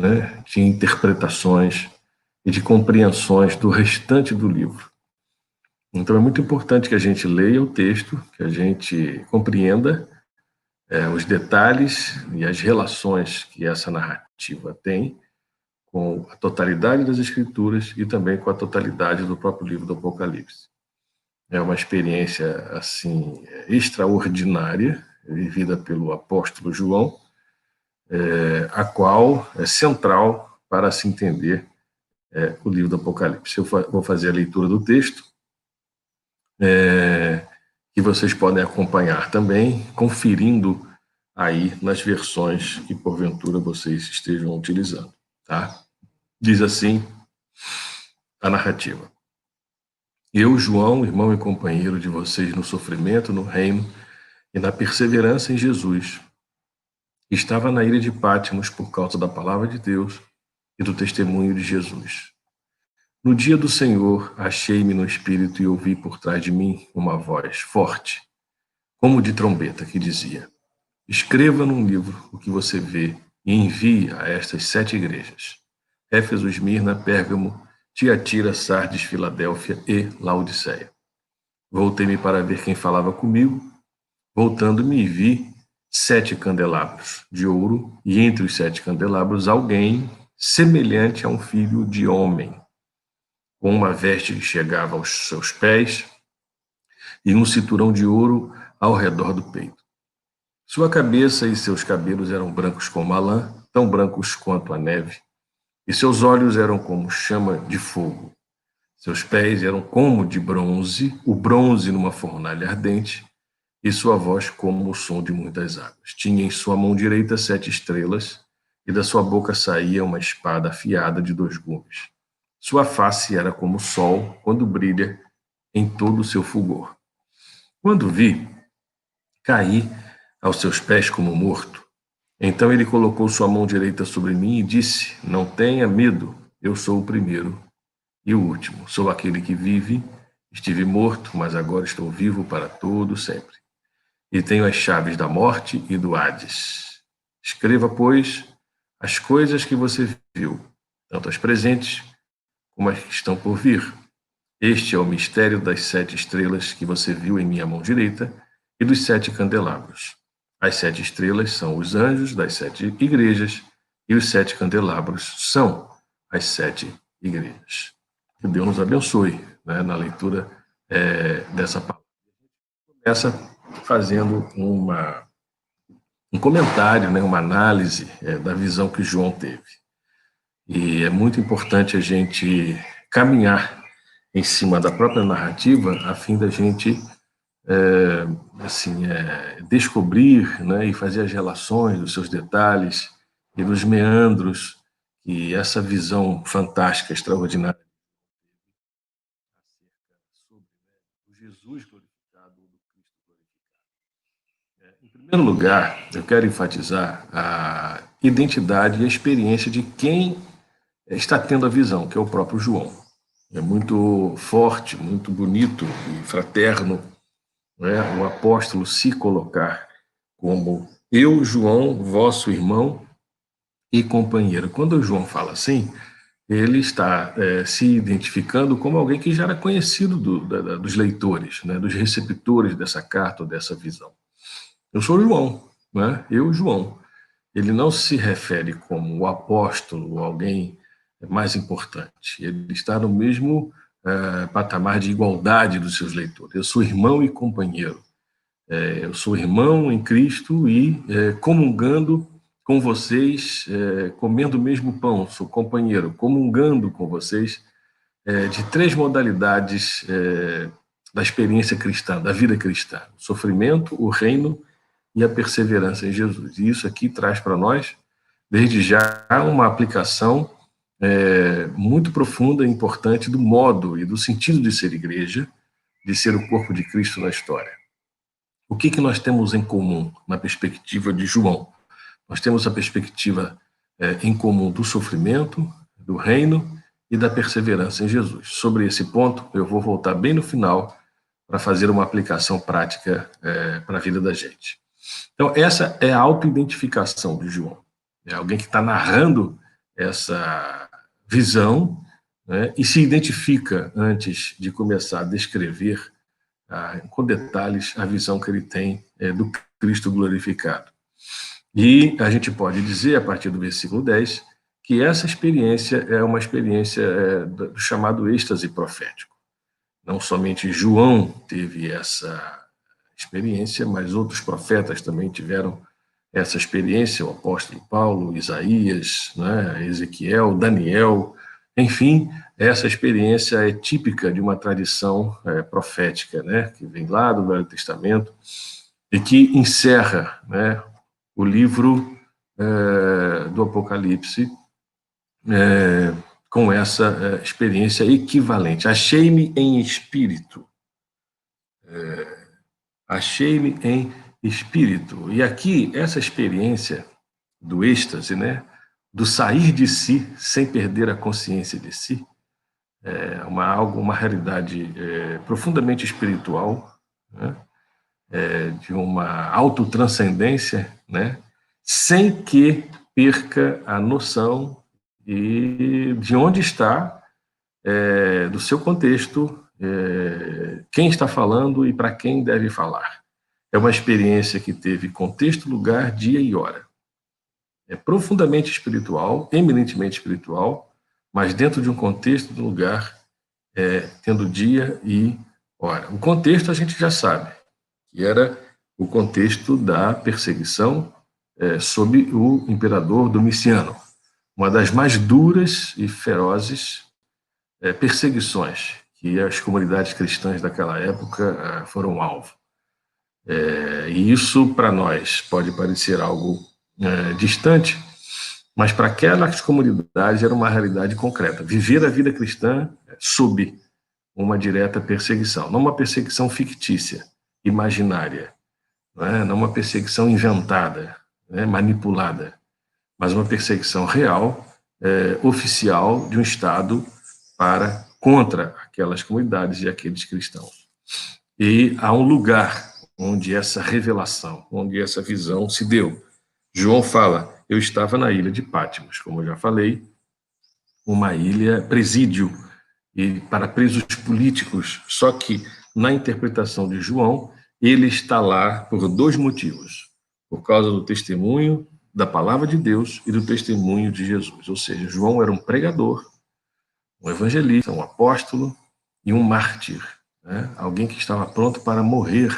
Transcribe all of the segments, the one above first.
né, de interpretações e de compreensões do restante do livro. Então é muito importante que a gente leia o texto, que a gente compreenda os detalhes e as relações que essa narrativa tem com a totalidade das Escrituras e também com a totalidade do próprio livro do Apocalipse. É uma experiência assim extraordinária vivida pelo apóstolo João, a qual é central para se entender o livro do Apocalipse. Eu vou fazer a leitura do texto, que vocês podem acompanhar também, conferindo aí nas versões que porventura vocês estejam utilizando, tá? Diz assim a narrativa: Eu, João, irmão e companheiro de vocês no sofrimento, no reino e na perseverança em Jesus, estava na ilha de Patmos por causa da palavra de Deus e do testemunho de Jesus. No dia do Senhor, achei-me no Espírito e ouvi por trás de mim uma voz forte, como de trombeta, que dizia: Escreva num livro o que você vê e envie a estas 7 igrejas: Éfeso, Esmirna, Pérgamo, Tiatira, Sardes, Filadélfia e Laodiceia. Voltei-me para ver quem falava comigo. Voltando-me, vi 7 candelabros de ouro, e entre os 7 candelabros alguém semelhante a um filho de homem, com uma veste que chegava aos seus pés e um cinturão de ouro ao redor do peito. Sua cabeça e seus cabelos eram brancos como a lã, tão brancos quanto a neve, e seus olhos eram como chama de fogo. Seus pés eram como de bronze, o bronze numa fornalha ardente, e sua voz como o som de muitas águas. Tinha em sua mão direita 7 estrelas, e da sua boca saía uma espada afiada de 2 gumes. Sua face era como o sol, quando brilha em todo o seu fulgor. Quando vi, caí aos seus pés como morto. Então ele colocou sua mão direita sobre mim e disse: Não tenha medo, eu sou o primeiro e o último. Sou aquele que vive, estive morto, mas agora estou vivo para todo sempre. E tenho as chaves da morte e do Hades. Escreva, pois, as coisas que você viu, tanto as presentes como as que estão por vir. Este é o mistério das 7 estrelas que você viu em minha mão direita e dos 7 candelabros. As 7 estrelas são os anjos das 7 igrejas e os 7 candelabros são as 7 igrejas. Que Deus nos abençoe, né, na leitura dessa palavra. Começa fazendo um comentário, né, uma análise da visão que João teve. E é muito importante a gente caminhar em cima da própria narrativa a fim da gente descobrir, né, e fazer as relações dos seus detalhes e dos meandros que essa visão fantástica, extraordinária sobre o Jesus glorificado, do Cristo glorificado. Em primeiro lugar, eu quero enfatizar a identidade e a experiência de quem está tendo a visão, que é o próprio João. É muito forte, muito bonito e fraterno, né, o apóstolo se colocar como eu, João, vosso irmão e companheiro. Quando o João fala assim, ele está se identificando como alguém que já era conhecido dos leitores, né, dos receptores dessa carta ou dessa visão. Eu sou João, né, eu, João. Ele não se refere como o apóstolo ou alguém mais importante. Ele está no mesmo patamar de igualdade dos seus leitores. Eu sou irmão e companheiro. Eu sou irmão em Cristo e comungando com vocês, comendo o mesmo pão, sou companheiro, comungando com vocês de 3 modalidades da experiência cristã, da vida cristã: o sofrimento, o reino e a perseverança em Jesus. E isso aqui traz para nós, desde já, uma aplicação muito profunda e importante do modo e do sentido de ser igreja, de ser o corpo de Cristo na história. O que nós temos em comum na perspectiva de João? Nós temos a perspectiva em comum do sofrimento, do reino e da perseverança em Jesus. Sobre esse ponto, eu vou voltar bem no final para fazer uma aplicação prática para a vida da gente. Então, essa é a autoidentificação de João. É alguém que está narrando essa visão, né, e se identifica antes de começar a descrever com detalhes a visão que ele tem do Cristo glorificado. E a gente pode dizer, a partir do versículo 10, que essa experiência é uma experiência do chamado êxtase profético. Não somente João teve essa experiência, mas outros profetas também tiveram essa experiência, o apóstolo Paulo, Isaías, né, Ezequiel, Daniel, enfim, essa experiência é típica de uma tradição profética, né, que vem lá do Velho Testamento e que encerra, né, o livro do Apocalipse com essa experiência equivalente. Achei-me em espírito. Achei-me em espírito. E aqui, essa experiência do êxtase, né, do sair de si sem perder a consciência de si, é uma realidade profundamente espiritual, né, de uma autotranscendência, né, sem que perca a noção de onde está, do seu contexto, quem está falando e para quem deve falar. É uma experiência que teve contexto, lugar, dia e hora. É profundamente espiritual, eminentemente espiritual, mas dentro de um contexto, de um lugar, tendo dia e hora. O contexto a gente já sabe, que era o contexto da perseguição sob o imperador Domiciano, uma das mais duras e ferozes perseguições que as comunidades cristãs daquela época foram alvo. E isso, para nós, pode parecer algo distante, mas para aquelas comunidades era uma realidade concreta. Viver a vida cristã sob uma direta perseguição, não uma perseguição fictícia, imaginária, não uma perseguição inventada, manipulada, mas uma perseguição real, oficial de um Estado contra aquelas comunidades e aqueles cristãos. E há um lugar onde essa revelação, onde essa visão se deu. João fala, eu estava na ilha de Patmos, como eu já falei, uma ilha presídio e para presos políticos, só que na interpretação de João, ele está lá por dois motivos, por causa do testemunho da palavra de Deus e do testemunho de Jesus, ou seja, João era um pregador, um evangelista, um apóstolo e um mártir, né? Alguém que estava pronto para morrer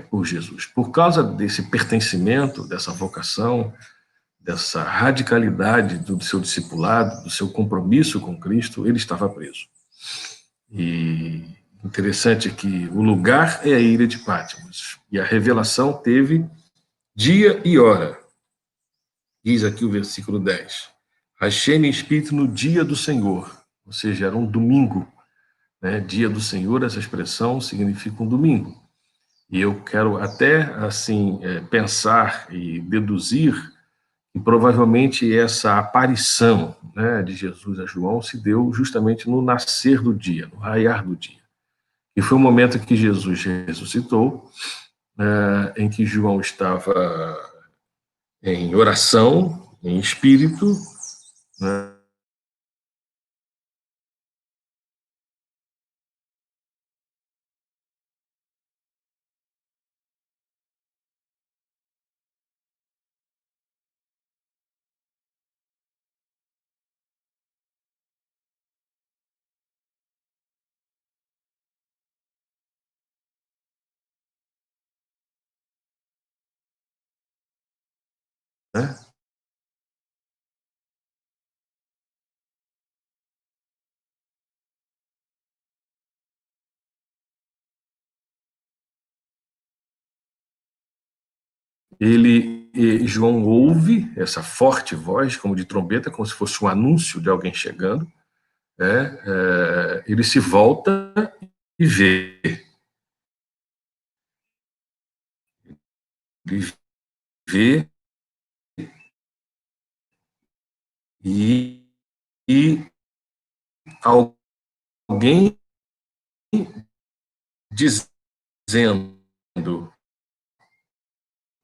por Jesus. Por causa desse pertencimento, dessa vocação, dessa radicalidade do seu discipulado, do seu compromisso com Cristo, ele estava preso. E interessante que o lugar é a ilha de Patmos, e a revelação teve dia e hora. Diz aqui o versículo 10. Achei-me em espírito no dia do Senhor, ou seja, era um domingo, né? Dia do Senhor, essa expressão significa um domingo. E eu quero até, assim, pensar e deduzir que provavelmente essa aparição, né, de Jesus a João se deu justamente no nascer do dia, no raiar do dia. E foi o momento em que Jesus ressuscitou, em que João estava em oração, em espírito, né, João ouve essa forte voz, como de trombeta, como se fosse um anúncio de alguém chegando, ele se volta e vê. Ele vê e, e alguém dizendo,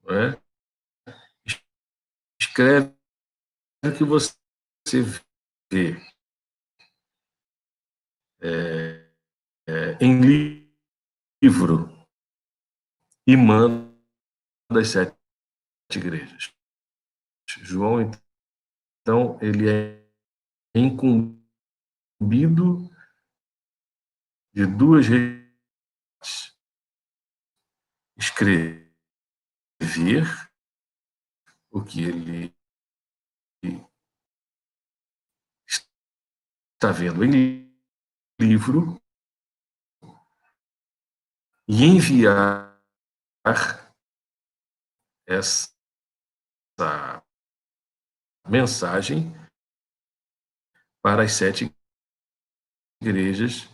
né, escreve o que você vê em livro e manda das 7 igrejas. João, então, ele é incumbido de duas escrever o que ele está vendo em livro e enviar essa mensagem para as 7 igrejas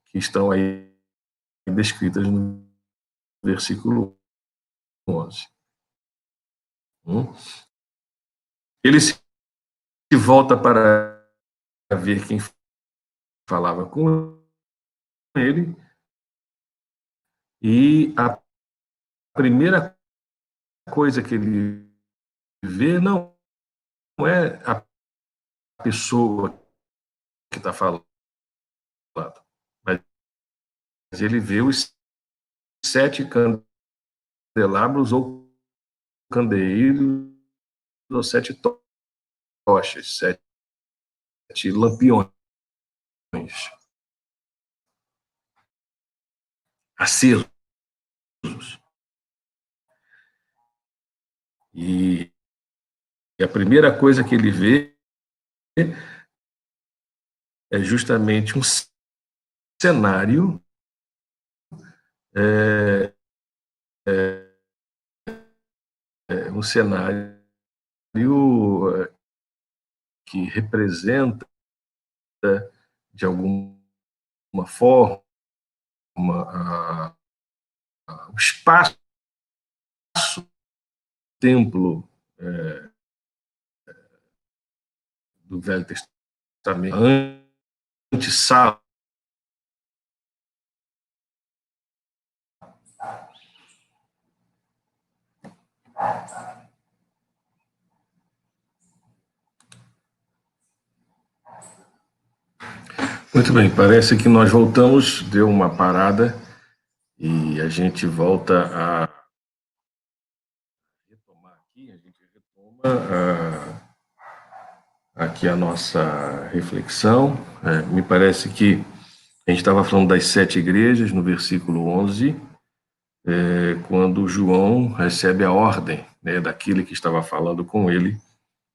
que estão aí descritas no versículo 11. Ele se volta para ver quem falava com ele, e a primeira coisa que ele vê não é a pessoa que está falando, mas ele vê os 7 candelabros ou candeeiros, ou 7 tochas, 7 lampiões acesos. E a primeira coisa que ele vê é justamente um cenário que representa, de alguma forma, o espaço, templo do Velho Testamento, antessala. Muito bem, parece que nós voltamos, deu uma parada e a gente volta a retomar aqui, aqui a nossa reflexão. Me parece que a gente estava falando das 7 igrejas, no versículo 11, quando João recebe a ordem, né, daquele que estava falando com ele,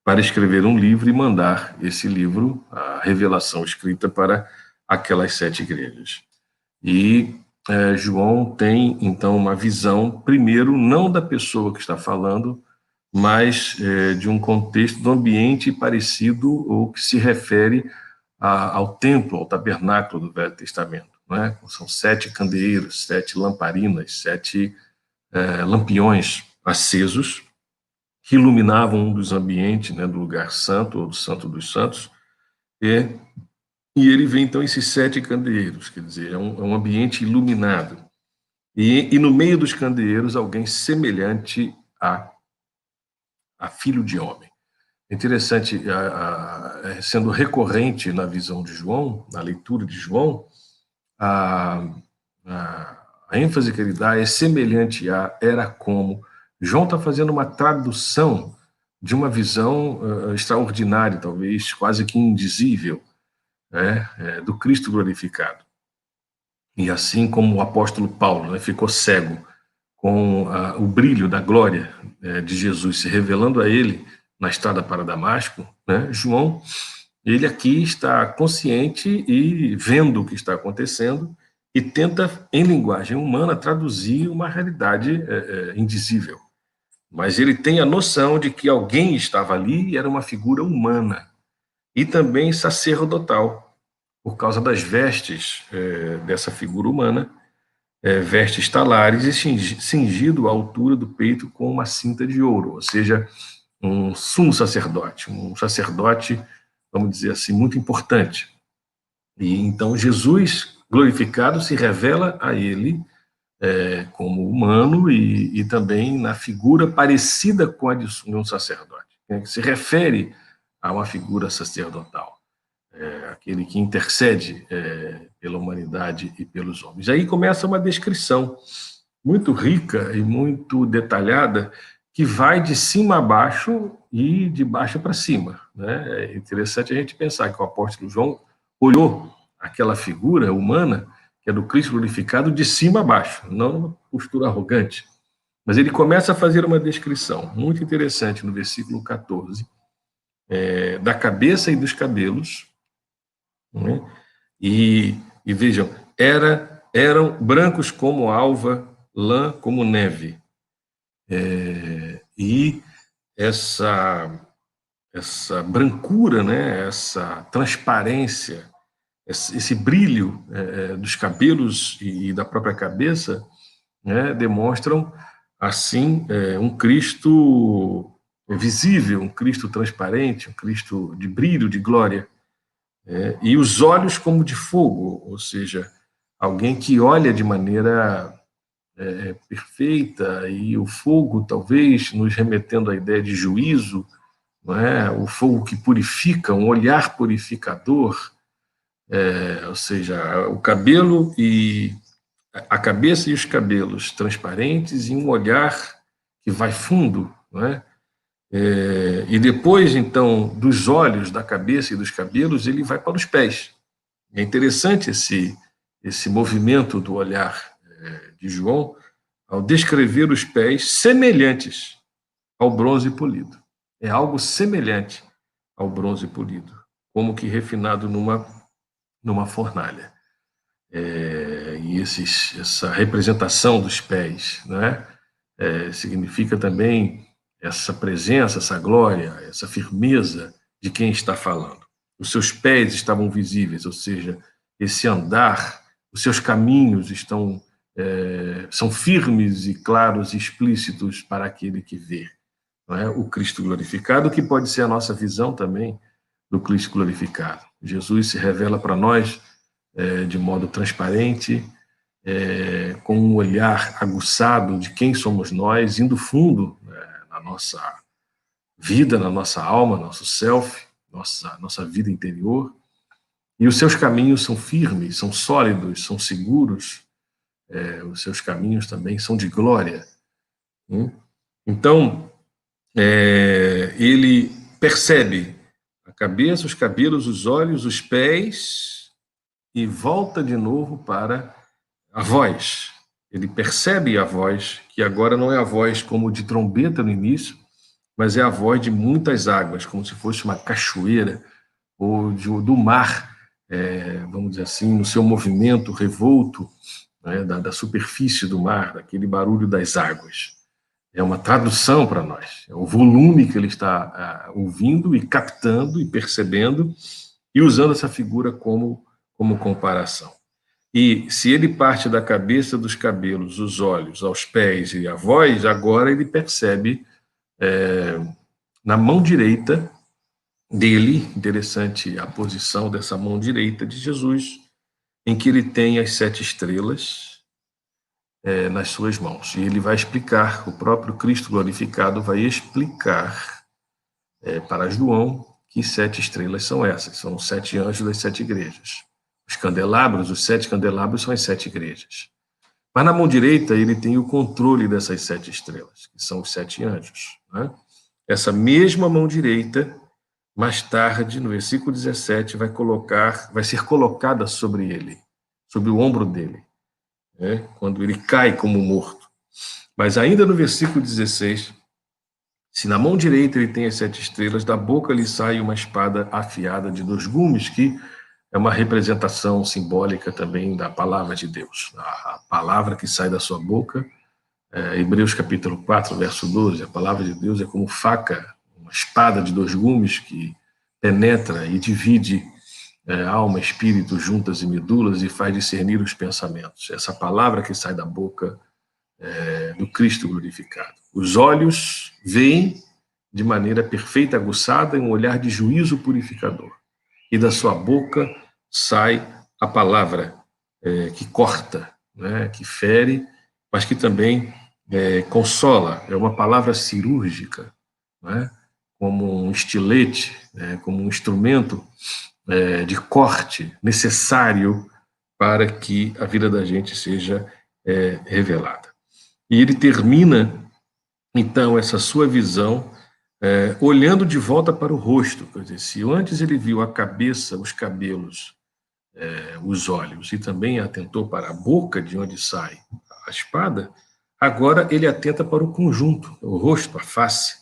para escrever um livro e mandar esse livro, a revelação escrita, para aquelas 7 igrejas. E João tem, então, uma visão, primeiro, não da pessoa que está falando, mas de um contexto, do ambiente parecido ou que se refere ao templo, ao tabernáculo do Velho Testamento. Né? São 7 candeeiros, 7 lamparinas, 7 lampiões acesos, que iluminavam um dos ambientes, né, do lugar santo, ou do Santo dos Santos, e ele vê, então, esses 7 candeeiros, quer dizer, é um ambiente iluminado. E no meio dos candeeiros, alguém semelhante a filho de homem. É interessante, sendo recorrente na visão de João, na leitura de João, a ênfase que ele dá é semelhante a, era como. João está fazendo uma tradução de uma visão extraordinária, talvez quase que indizível, né, do Cristo glorificado. E assim como o apóstolo Paulo, né, ficou cego com o brilho da glória de Jesus se revelando a ele na estrada para Damasco, né, João, ele aqui está consciente e vendo o que está acontecendo e tenta, em linguagem humana, traduzir uma realidade indizível. Mas ele tem a noção de que alguém estava ali e era uma figura humana e também sacerdotal, por causa das vestes dessa figura humana, vestes talares e cingido à altura do peito com uma cinta de ouro, ou seja, um sumo sacerdote, vamos dizer assim, muito importante. E então Jesus glorificado se revela a ele como humano e também na figura parecida com a de um sacerdote, né, que se refere a uma figura sacerdotal, aquele que intercede pela humanidade e pelos homens. Aí começa uma descrição muito rica e muito detalhada, que vai de cima a baixo e de baixo para cima, né? É interessante a gente pensar que o apóstolo João olhou aquela figura humana, que é do Cristo glorificado, de cima a baixo, não numa postura arrogante. Mas ele começa a fazer uma descrição muito interessante no versículo 14, da cabeça e dos cabelos, né? E vejam, eram brancos como alva, lã como neve. E essa brancura, né, essa transparência, esse brilho dos cabelos e da própria cabeça, né, demonstram, assim, um Cristo visível, um Cristo transparente, um Cristo de brilho, de glória. E os olhos como de fogo, ou seja, alguém que olha de maneira perfeita, e o fogo talvez nos remetendo à ideia de juízo, não é? O fogo que purifica, um olhar purificador, ou seja, o cabelo e a cabeça e os cabelos transparentes e um olhar que vai fundo, não é? E depois, então, dos olhos, da cabeça e dos cabelos, ele vai para os pés. É interessante esse movimento do olhar de João, ao descrever os pés semelhantes ao bronze polido. É algo semelhante ao bronze polido, como que refinado numa fornalha. E essa representação dos pés, né, significa também essa presença, essa glória, essa firmeza de quem está falando. Os seus pés estavam visíveis, ou seja, esse andar, os seus caminhos são firmes e claros e explícitos para aquele que vê. Não é? O Cristo glorificado, que pode ser a nossa visão também do Cristo glorificado. Jesus se revela para nós de modo transparente, com um olhar aguçado de quem somos nós, indo fundo na nossa vida, na nossa alma, nosso self, nossa vida interior. E os seus caminhos são firmes, são sólidos, são seguros. Os seus caminhos também são de glória. Então, ele percebe a cabeça, os cabelos, os olhos, os pés e volta de novo para a voz. Ele percebe a voz, que agora não é a voz como de trombeta no início, mas é a voz de muitas águas, como se fosse uma cachoeira ou do mar, vamos dizer assim, no seu movimento revolto, né, da superfície do mar, daquele barulho das águas. É uma tradução para nós, é o volume que ele está ouvindo e captando e percebendo e usando essa figura como comparação. E se ele parte da cabeça, dos cabelos, os olhos, aos pés e a voz, agora ele percebe na mão direita dele, interessante a posição dessa mão direita de Jesus, em que ele tem as 7 estrelas nas suas mãos. E ele vai explicar, o próprio Cristo glorificado vai explicar para João que 7 estrelas são essas, são os 7 anjos das 7 igrejas. Os candelabros, os 7 candelabros são as 7 igrejas. Mas na mão direita ele tem o controle dessas 7 estrelas, que são os 7 anjos. Né? Essa mesma mão direita, mais tarde, no versículo 17, vai ser colocada sobre ele, sobre o ombro dele, né? Quando ele cai como morto. Mas ainda no versículo 16, se na mão direita ele tem as 7 estrelas, da boca lhe sai uma espada afiada de 2 gumes, que é uma representação simbólica também da palavra de Deus. A palavra que sai da sua boca, Hebreus capítulo 4, verso 12, a palavra de Deus é como faca, uma espada de 2 gumes que penetra e divide alma, espírito, juntas e medulas e faz discernir os pensamentos. Essa palavra que sai da boca do Cristo glorificado. Os olhos veem de maneira perfeita, aguçada, em um olhar de juízo purificador. E da sua boca sai a palavra que corta, né, que fere mas que também consola, é uma palavra cirúrgica, não é? Como um estilete, como um instrumento de corte necessário para que a vida da gente seja revelada. E ele termina, então, essa sua visão olhando de volta para o rosto. Quer dizer, se antes ele viu a cabeça, os cabelos, os olhos, e também atentou para a boca de onde sai a espada, agora ele atenta para o conjunto, o rosto, a face,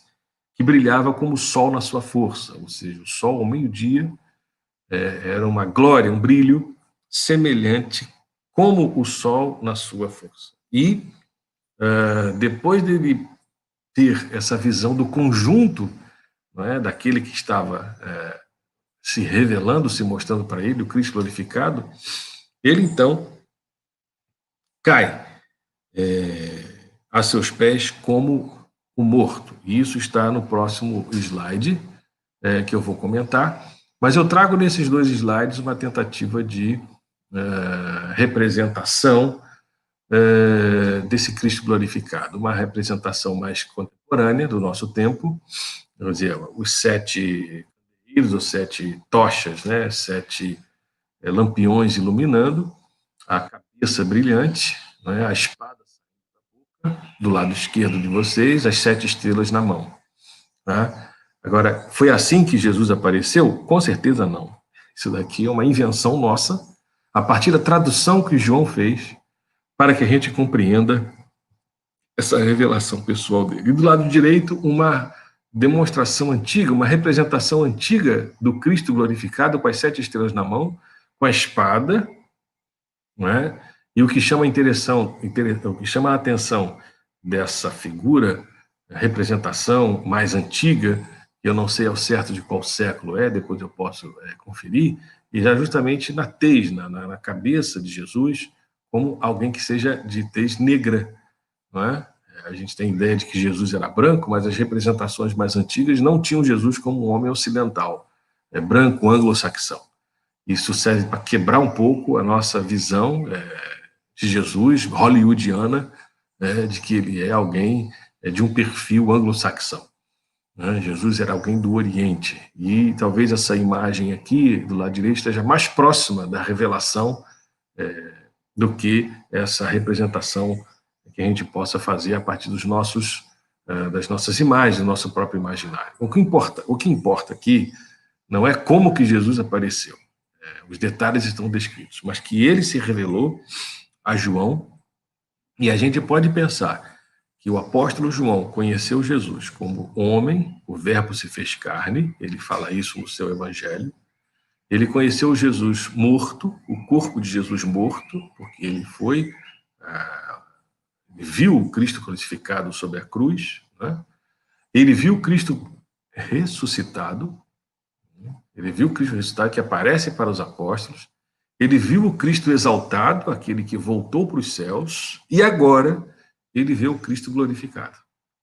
que brilhava como o sol na sua força, ou seja, o sol ao meio-dia era uma glória, um brilho semelhante como o sol na sua força. E depois dele ter essa visão do conjunto, não é, daquele que estava se revelando, se mostrando para ele, o Cristo glorificado, ele então cai a seus pés como o morto. E isso está no próximo slide que eu vou comentar. Mas eu trago nesses 2 slides uma tentativa de representação desse Cristo glorificado, uma representação mais contemporânea do nosso tempo, vamos dizer, os 7 candeeiros, ou 7 tochas, né? 7 lampiões iluminando, a cabeça brilhante, né? A espada do lado esquerdo de vocês, as 7 estrelas na mão. Tá? Agora, foi assim que Jesus apareceu? Com certeza não. Isso daqui é uma invenção nossa, a partir da tradução que João fez, para que a gente compreenda essa revelação pessoal dele. E do lado direito, uma demonstração antiga, uma representação antiga do Cristo glorificado, com as 7 estrelas na mão, com a espada, não é? E o que chama a atenção dessa figura, a representação mais antiga, eu não sei ao certo de qual século depois eu posso conferir, e já justamente na tez, na cabeça de Jesus, como alguém que seja de tez negra, não é? A gente tem ideia de que Jesus era branco, mas as representações mais antigas não tinham Jesus como um homem ocidental, branco, anglo-saxão. Isso serve para quebrar um pouco a nossa visão de Jesus, hollywoodiana, de que ele é alguém de um perfil anglo-saxão. Jesus era alguém do Oriente. E talvez essa imagem aqui, do lado direito, esteja mais próxima da revelação do que essa representação que a gente possa fazer a partir das nossas imagens, do nosso próprio imaginário. O que importa aqui não é como que Jesus apareceu. Os detalhes estão descritos, mas que ele se revelou a João, e a gente pode pensar que o apóstolo João conheceu Jesus como homem, o verbo se fez carne, ele fala isso no seu evangelho. Ele conheceu Jesus morto, o corpo de Jesus morto, porque ele viu o Cristo crucificado sobre a cruz, né? Ele viu o Cristo ressuscitado, ele viu o Cristo ressuscitado que aparece para os apóstolos, ele viu o Cristo exaltado, aquele que voltou para os céus, e agora ele vê o Cristo glorificado,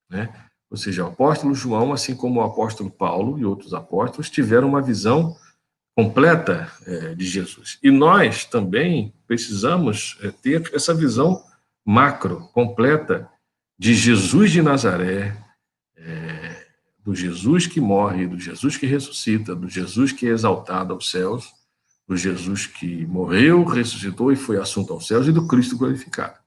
né? Ou seja, o apóstolo João, assim como o apóstolo Paulo e outros apóstolos, tiveram uma visão completa de Jesus. E nós também precisamos ter essa visão macro, completa, de Jesus de Nazaré, do Jesus que morre, do Jesus que ressuscita, do Jesus que é exaltado aos céus, do Jesus que morreu, ressuscitou e foi assunto aos céus, e do Cristo glorificado.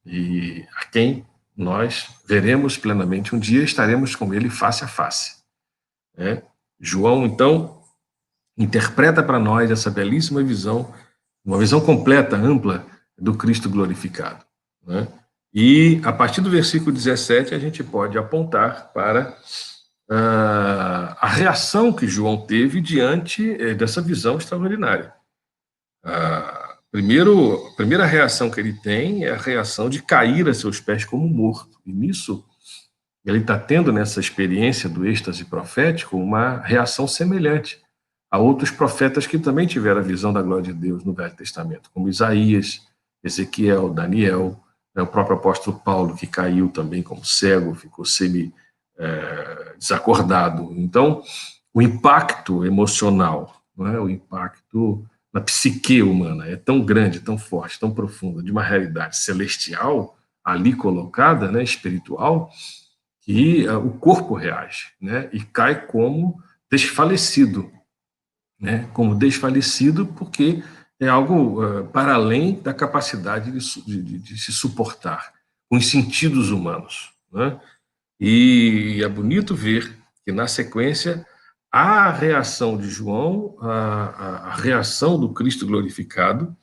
E a quem nós veremos plenamente um dia, estaremos com ele face a face. João, então, interpreta para nós essa belíssima visão, uma visão completa, ampla, do Cristo glorificado, né? E, a partir do versículo 17, a gente pode apontar para a reação que João teve diante dessa visão extraordinária. A primeira reação que ele tem é a reação de cair a seus pés como morto. E nisso, ele está tendo, nessa experiência do êxtase profético, uma reação semelhante a outros profetas que também tiveram a visão da glória de Deus no Velho Testamento, como Isaías, Ezequiel, Daniel, o próprio apóstolo Paulo, que caiu também como cego, ficou desacordado. Então, o impacto emocional, o impacto na psique humana é tão grande, tão forte, tão profundo, de uma realidade celestial, ali colocada, né, espiritual, que o corpo reage, né, e cai como desfalecido, né, como desfalecido, porque é algo para além da capacidade de se suportar, com os sentidos humanos, né? E é bonito ver que, na sequência, a reação de João, a reação do Cristo glorificado,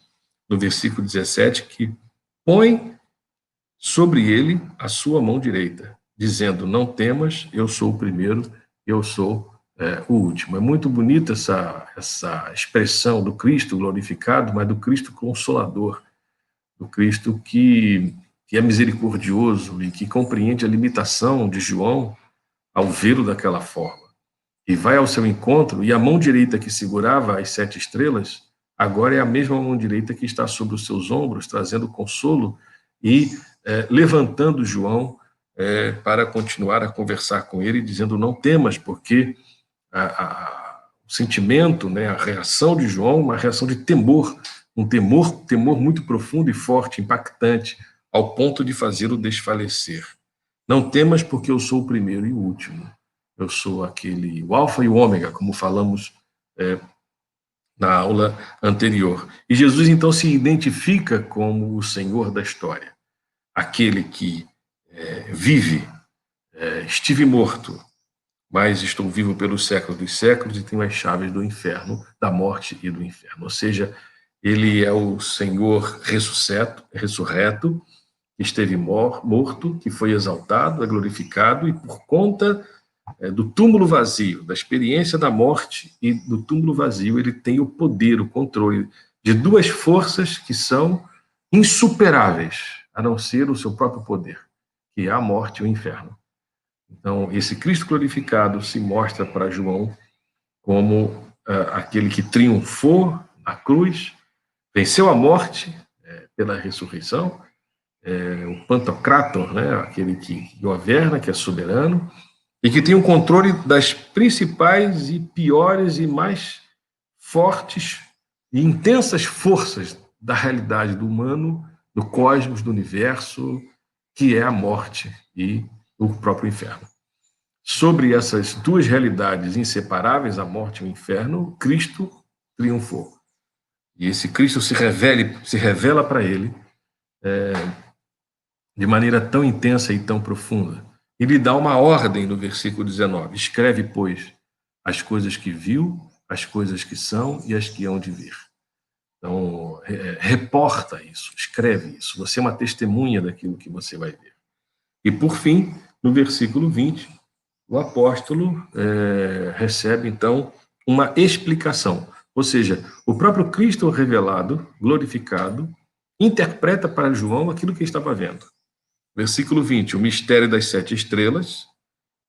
no versículo 17, que põe sobre ele a sua mão direita, dizendo: não temas, eu sou o primeiro, eu sou o último. É muito bonita essa expressão do Cristo glorificado, mas do Cristo consolador, do Cristo que é misericordioso e que compreende a limitação de João ao vê-lo daquela forma. E vai ao seu encontro, e a mão direita que segurava as 7 estrelas, agora é a mesma mão direita que está sobre os seus ombros, trazendo consolo e levantando João para continuar a conversar com ele, dizendo: não temas, porque o sentimento, né, a reação de João, uma reação de temor, um temor muito profundo e forte, impactante, ao ponto de fazê-lo desfalecer. Não temas, porque eu sou o primeiro e o último. Eu sou o alfa e o ômega, como falamos na aula anterior. E Jesus, então, se identifica como o Senhor da história, aquele que vive, estive morto, mas estou vivo pelos séculos dos séculos e tenho as chaves do inferno, da morte e do inferno. Ou seja, ele é o Senhor ressurreto, que esteve morto, que foi exaltado, é glorificado, e por conta do túmulo vazio, da experiência da morte e do túmulo vazio, ele tem o poder, o controle de duas forças que são insuperáveis, a não ser o seu próprio poder, que é a morte e o inferno. Então, esse Cristo glorificado se mostra para João como aquele que triunfou na cruz, venceu a morte pela ressurreição, o Pantocrator, né, aquele que governa, que é soberano, e que tem o controle das principais e piores e mais fortes e intensas forças da realidade do humano, do cosmos, do universo, que é a morte e o próprio inferno. Sobre essas duas realidades inseparáveis, a morte e o inferno, Cristo triunfou. E esse Cristo se revela para ele de maneira tão intensa e tão profunda. E lhe dá uma ordem no versículo 19: escreve, pois, as coisas que viu, as coisas que são e as que hão de vir. Então, reporta isso, escreve isso. Você é uma testemunha daquilo que você vai ver. E, por fim, no versículo 20, o apóstolo recebe, então, uma explicação. Ou seja, o próprio Cristo revelado, glorificado, interpreta para João aquilo que ele estava vendo. Versículo 20, o mistério das 7 estrelas,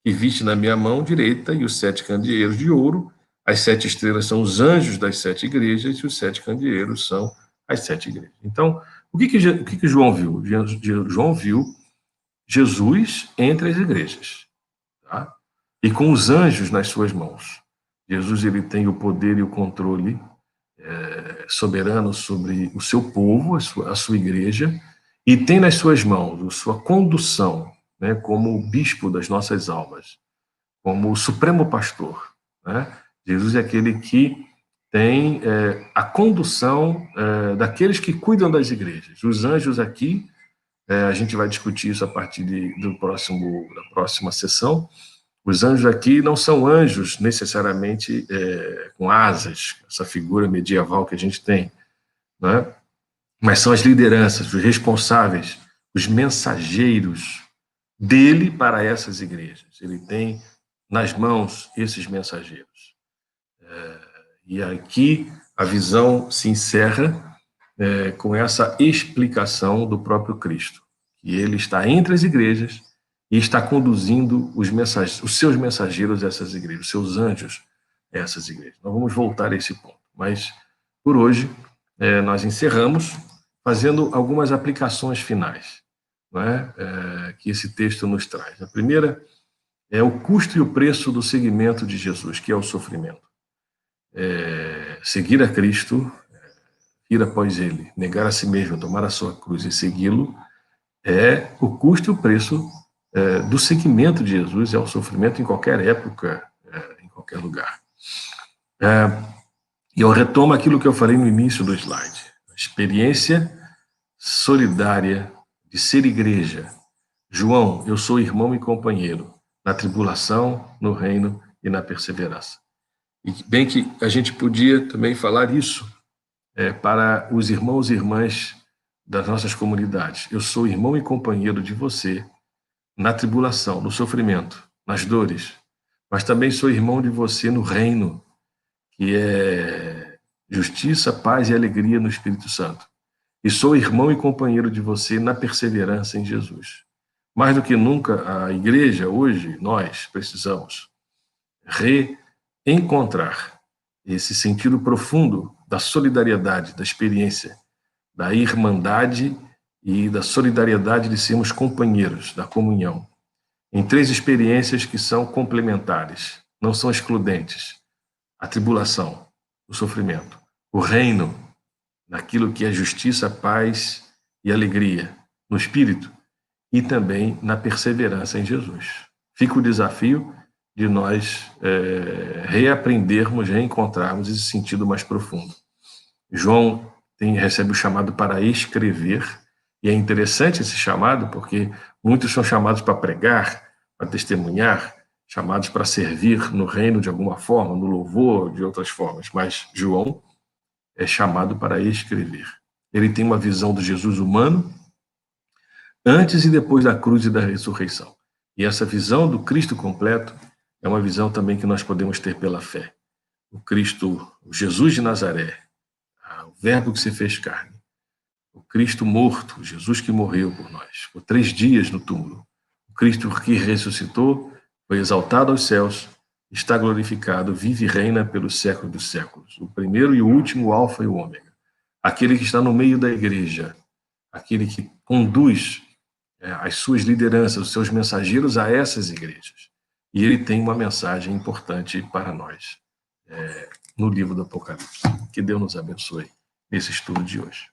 que viste na minha mão direita, e os 7 candeeiros de ouro. As 7 estrelas são os anjos das 7 igrejas, e os 7 candeeiros são as 7 igrejas. Então, o que João viu? João viu Jesus entre as igrejas, tá? E com os anjos nas suas mãos. Jesus, ele tem o poder e o controle soberano sobre o seu povo, a sua igreja, e tem nas suas mãos a sua condução, né, como o bispo das nossas almas, como o supremo pastor, né? Jesus é aquele que tem a condução daqueles que cuidam das igrejas. Os anjos aqui, a gente vai discutir isso a partir da próxima sessão. Os anjos aqui não são anjos necessariamente com asas, essa figura medieval que a gente tem, né? Mas são as lideranças, os responsáveis, os mensageiros dele para essas igrejas. Ele tem nas mãos esses mensageiros. E aqui a visão se encerra com essa explicação do próprio Cristo, que ele está entre as igrejas e está conduzindo os seus mensageiros a essas igrejas, os seus anjos a essas igrejas. Nós vamos voltar a esse ponto, mas por hoje nós encerramos fazendo algumas aplicações finais, não é? Que esse texto nos traz. A primeira é o custo e o preço do seguimento de Jesus, que é o sofrimento. Seguir a Cristo, ir após ele, negar a si mesmo, tomar a sua cruz e segui-lo, é o custo e o preço do seguimento de Jesus ao sofrimento em qualquer época, em qualquer lugar. E eu retomo aquilo que eu falei no início do slide. A experiência solidária de ser igreja. João, eu sou irmão e companheiro na tribulação, no reino e na perseverança. E bem que a gente podia também falar isso para os irmãos e irmãs das nossas comunidades. Eu sou irmão e companheiro de você na tribulação, no sofrimento, nas dores, mas também sou irmão de você no reino, que é justiça, paz e alegria no Espírito Santo. E sou irmão e companheiro de você na perseverança em Jesus. Mais do que nunca, a igreja hoje, nós precisamos reencontrar esse sentido profundo da solidariedade, da experiência, da irmandade e da solidariedade de sermos companheiros, da comunhão, em 3 experiências que são complementares, não são excludentes. A tribulação, o sofrimento, o reino, naquilo que é justiça, paz e alegria no Espírito, e também na perseverança em Jesus. Fica o desafio de nós reaprendermos, reencontrarmos esse sentido mais profundo. João recebe o chamado para escrever, e é interessante esse chamado, porque muitos são chamados para pregar, para testemunhar, chamados para servir no reino de alguma forma, no louvor, de outras formas, mas João é chamado para escrever. Ele tem uma visão do Jesus humano, antes e depois da cruz e da ressurreição. E essa visão do Cristo completo é uma visão também que nós podemos ter pela fé. O Cristo, o Jesus de Nazaré, o Verbo que se fez carne, o Cristo morto, Jesus que morreu por nós, por 3 dias no túmulo, o Cristo que ressuscitou, foi exaltado aos céus, está glorificado, vive e reina pelos séculos dos séculos, o primeiro e o último, o alfa e o ômega, aquele que está no meio da igreja, aquele que conduz as suas lideranças, os seus mensageiros a essas igrejas. E ele tem uma mensagem importante para nós no livro do Apocalipse. Que Deus nos abençoe nesse estudo de hoje.